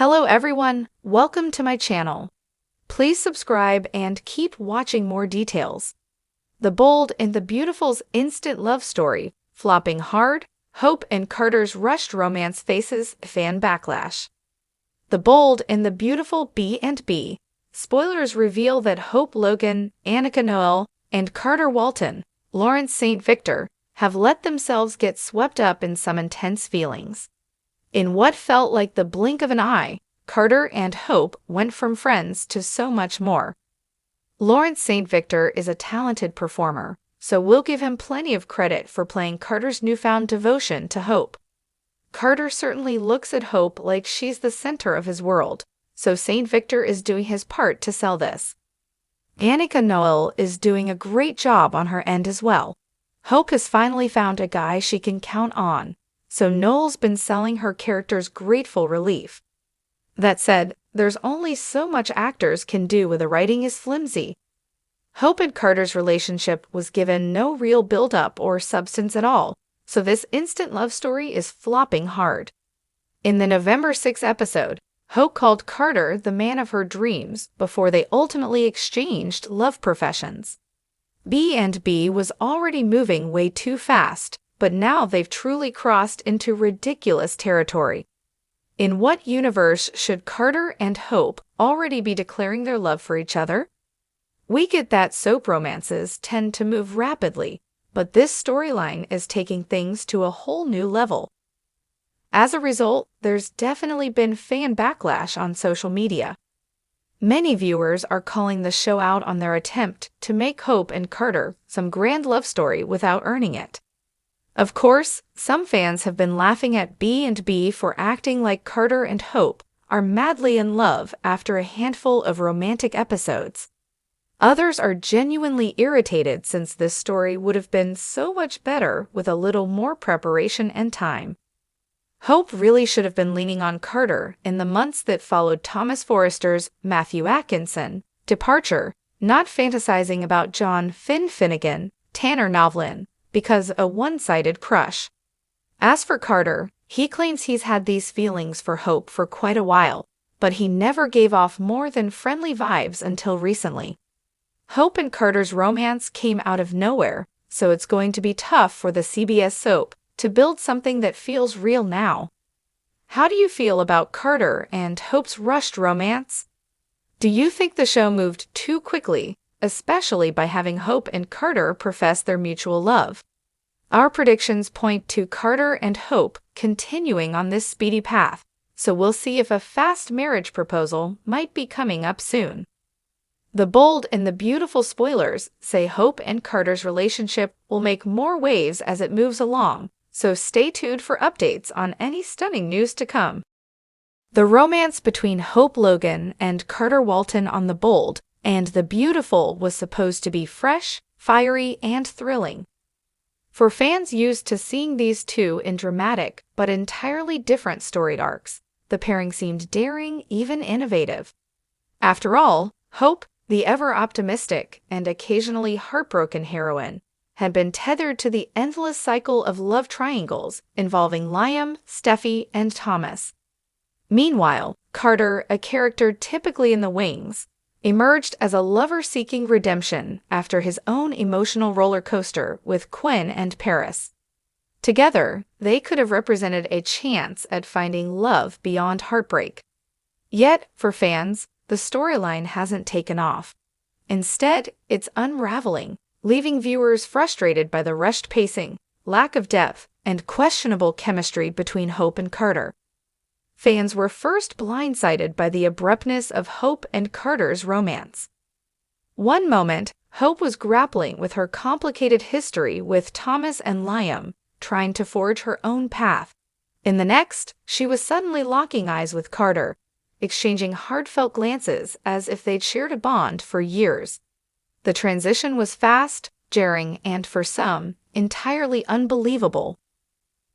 Hello everyone, welcome to my channel. Please subscribe and keep watching more details. The Bold and the Beautiful's instant love story, flopping hard, Hope and Carter's rushed romance faces fan backlash. The Bold and the Beautiful B&B. Spoilers reveal that Hope Logan, Annika Noel, and Carter Walton, Lawrence St. Victor, have let themselves get swept up in some intense feelings. In what felt like the blink of an eye, Carter and Hope went from friends to so much more. Lawrence St. Victor is a talented performer, so we'll give him plenty of credit for playing Carter's newfound devotion to Hope. Carter certainly looks at Hope like she's the center of his world, so St. Victor is doing his part to sell this. Annika Noel is doing a great job on her end as well. Hope has finally found a guy she can count on, so Noel's been selling her character's grateful relief. That said, there's only so much actors can do when the writing is flimsy. Hope and Carter's relationship was given no real build-up or substance at all, so this instant love story is flopping hard. In the November 6th episode, Hope called Carter the man of her dreams before they ultimately exchanged love professions. B&B was already moving way too fast, but now they've truly crossed into ridiculous territory. In what universe should Carter and Hope already be declaring their love for each other? We get that soap romances tend to move rapidly, but this storyline is taking things to a whole new level. As a result, there's definitely been fan backlash on social media. Many viewers are calling the show out on their attempt to make Hope and Carter some grand love story without earning it. Of course, some fans have been laughing at B&B for acting like Carter and Hope are madly in love after a handful of romantic episodes. Others are genuinely irritated since this story would have been so much better with a little more preparation and time. Hope really should have been leaning on Carter in the months that followed Thomas Forrester's Matthew Atkinson departure, not fantasizing about John Finnegan, Tanner Novlin, because a one-sided crush. As for Carter, he claims he's had these feelings for Hope for quite a while, but he never gave off more than friendly vibes until recently. Hope and Carter's romance came out of nowhere, so it's going to be tough for the CBS soap to build something that feels real now. How do you feel about Carter and Hope's rushed romance? Do you think the show moved too quickly, especially by having Hope and Carter profess their mutual love? Our predictions point to Carter and Hope continuing on this speedy path, so we'll see if a fast marriage proposal might be coming up soon. The Bold and the Beautiful spoilers say Hope and Carter's relationship will make more waves as it moves along, so stay tuned for updates on any stunning news to come. The romance between Hope Logan and Carter Walton on The Bold and the Beautiful was supposed to be fresh, fiery, and thrilling. For fans used to seeing these two in dramatic but entirely different story arcs, the pairing seemed daring, even innovative. After all, Hope, the ever-optimistic and occasionally heartbroken heroine, had been tethered to the endless cycle of love triangles involving Liam, Steffi, and Thomas. Meanwhile, Carter, a character typically in the wings, emerged as a lover-seeking redemption after his own emotional roller coaster with Quinn and Paris. Together, they could have represented a chance at finding love beyond heartbreak. Yet, for fans, the storyline hasn't taken off. Instead, it's unraveling, leaving viewers frustrated by the rushed pacing, lack of depth, and questionable chemistry between Hope and Carter. Fans were first blindsided by the abruptness of Hope and Carter's romance. One moment, Hope was grappling with her complicated history with Thomas and Liam, trying to forge her own path. In the next, she was suddenly locking eyes with Carter, exchanging heartfelt glances as if they'd shared a bond for years. The transition was fast, jarring, and for some, entirely unbelievable.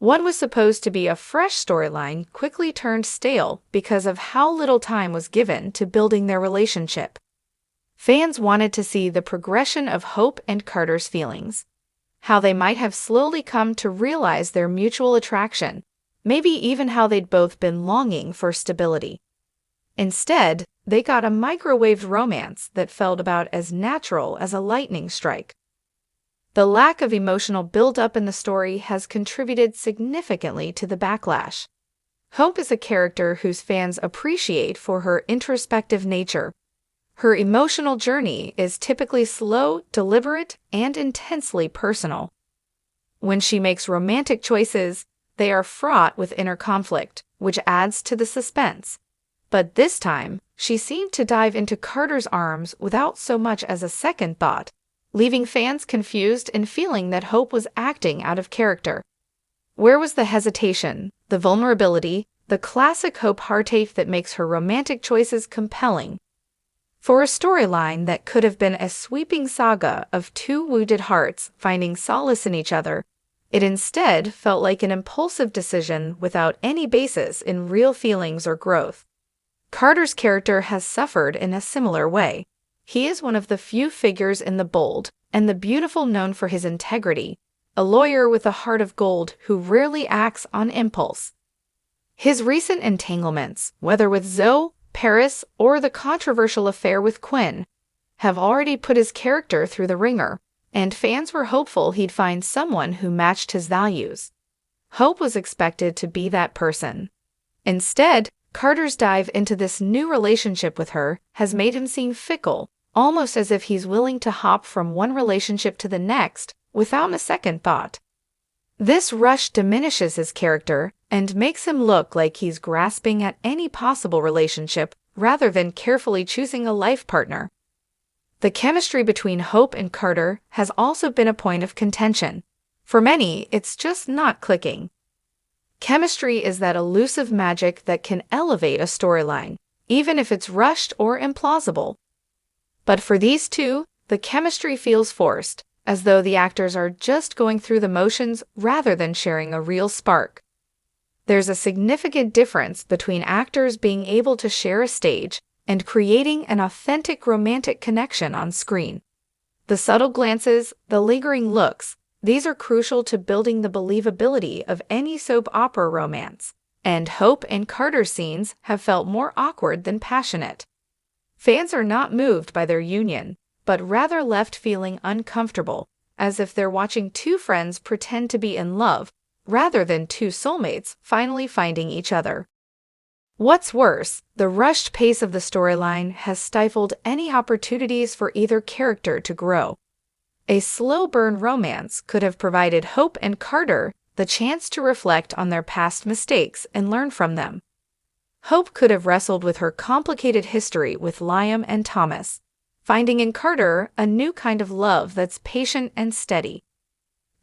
What was supposed to be a fresh storyline quickly turned stale because of how little time was given to building their relationship. Fans wanted to see the progression of Hope and Carter's feelings, how they might have slowly come to realize their mutual attraction, maybe even how they'd both been longing for stability. Instead, they got a microwaved romance that felt about as natural as a lightning strike. The lack of emotional build-up in the story has contributed significantly to the backlash. Hope is a character whose fans appreciate for her introspective nature. Her emotional journey is typically slow, deliberate, and intensely personal. When she makes romantic choices, they are fraught with inner conflict, which adds to the suspense. But this time, she seemed to dive into Carter's arms without so much as a second thought, leaving fans confused and feeling that Hope was acting out of character. Where was the hesitation, the vulnerability, the classic Hope heartache that makes her romantic choices compelling? For a storyline that could have been a sweeping saga of two wounded hearts finding solace in each other, it instead felt like an impulsive decision without any basis in real feelings or growth. Carter's character has suffered in a similar way. He is one of the few figures in The Bold and the Beautiful known for his integrity, a lawyer with a heart of gold who rarely acts on impulse. His recent entanglements, whether with Zoe, Paris, or the controversial affair with Quinn, have already put his character through the ringer, and fans were hopeful he'd find someone who matched his values. Hope was expected to be that person. Instead, Carter's dive into this new relationship with her has made him seem fickle, almost as if he's willing to hop from one relationship to the next without a second thought. This rush diminishes his character and makes him look like he's grasping at any possible relationship rather than carefully choosing a life partner. The chemistry between Hope and Carter has also been a point of contention. For many, it's just not clicking. Chemistry is that elusive magic that can elevate a storyline, even if it's rushed or implausible. But for these two, the chemistry feels forced, as though the actors are just going through the motions rather than sharing a real spark. There's a significant difference between actors being able to share a stage and creating an authentic romantic connection on screen. The subtle glances, the lingering looks, these are crucial to building the believability of any soap opera romance, and Hope and Carter scenes have felt more awkward than passionate. Fans are not moved by their union, but rather left feeling uncomfortable, as if they're watching two friends pretend to be in love, rather than two soulmates finally finding each other. What's worse, the rushed pace of the storyline has stifled any opportunities for either character to grow. A slow-burn romance could have provided Hope and Carter the chance to reflect on their past mistakes and learn from them. Hope could have wrestled with her complicated history with Liam and Thomas, finding in Carter a new kind of love that's patient and steady.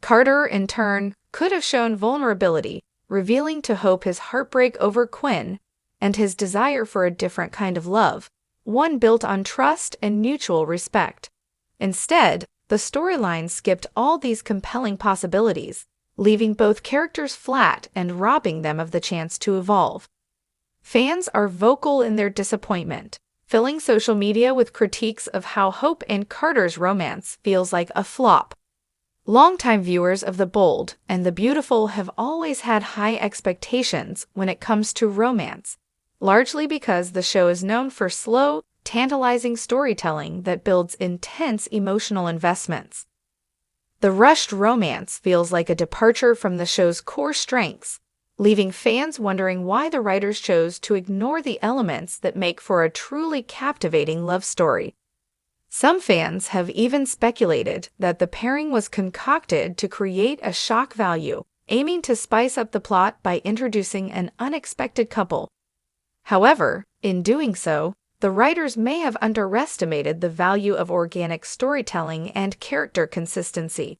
Carter, in turn, could have shown vulnerability, revealing to Hope his heartbreak over Quinn and his desire for a different kind of love, one built on trust and mutual respect. Instead, the storyline skipped all these compelling possibilities, leaving both characters flat and robbing them of the chance to evolve. Fans are vocal in their disappointment, filling social media with critiques of how Hope and Carter's romance feels like a flop. Longtime viewers of The Bold and the Beautiful have always had high expectations when it comes to romance, largely because the show is known for slow, tantalizing storytelling that builds intense emotional investments. The rushed romance feels like a departure from the show's core strengths, leaving fans wondering why the writers chose to ignore the elements that make for a truly captivating love story. Some fans have even speculated that the pairing was concocted to create a shock value, aiming to spice up the plot by introducing an unexpected couple. However, in doing so, the writers may have underestimated the value of organic storytelling and character consistency.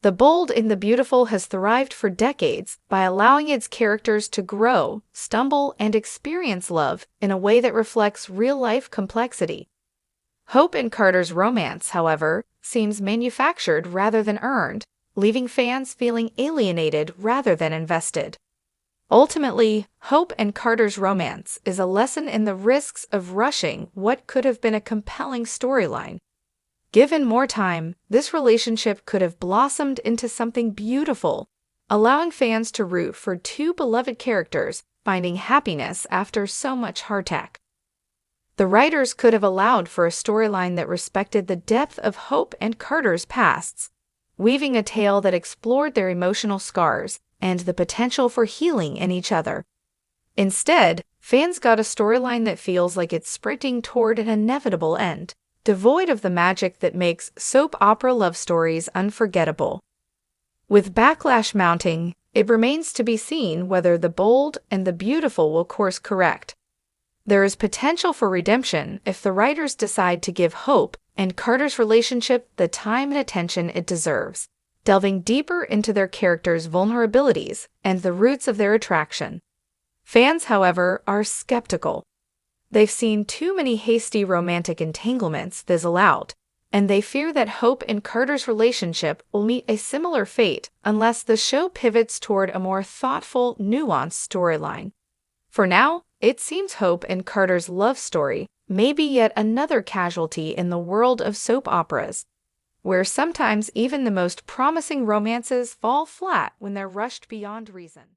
The Bold in the Beautiful has thrived for decades by allowing its characters to grow, stumble, and experience love in a way that reflects real-life complexity. Hope and Carter's romance, however, seems manufactured rather than earned, leaving fans feeling alienated rather than invested. Ultimately, Hope and Carter's romance is a lesson in the risks of rushing what could have been a compelling storyline. Given more time, this relationship could have blossomed into something beautiful, allowing fans to root for two beloved characters finding happiness after so much heartache. The writers could have allowed for a storyline that respected the depth of Hope and Carter's pasts, weaving a tale that explored their emotional scars and the potential for healing in each other. Instead, fans got a storyline that feels like it's sprinting toward an inevitable end, devoid of the magic that makes soap opera love stories unforgettable. With backlash mounting, it remains to be seen whether The Bold and the Beautiful will course correct. There is potential for redemption if the writers decide to give Hope and Carter's relationship the time and attention it deserves, delving deeper into their characters' vulnerabilities and the roots of their attraction. Fans, however, are skeptical. They've seen too many hasty romantic entanglements fizzle out, and they fear that Hope and Carter's relationship will meet a similar fate unless the show pivots toward a more thoughtful, nuanced storyline. For now, it seems Hope and Carter's love story may be yet another casualty in the world of soap operas, where sometimes even the most promising romances fall flat when they're rushed beyond reason.